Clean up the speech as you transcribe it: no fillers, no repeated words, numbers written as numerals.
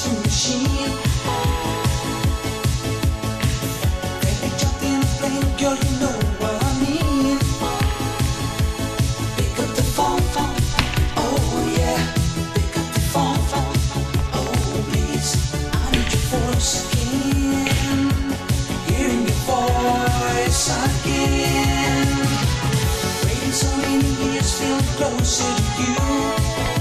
answering machine. Baby, jump in a plane, girl, you know what I mean. Pick up the phone, oh yeah. Pick up the phone, oh please. I need your voice again. Hearing your voice again. Waiting so many years, feeling closer to you.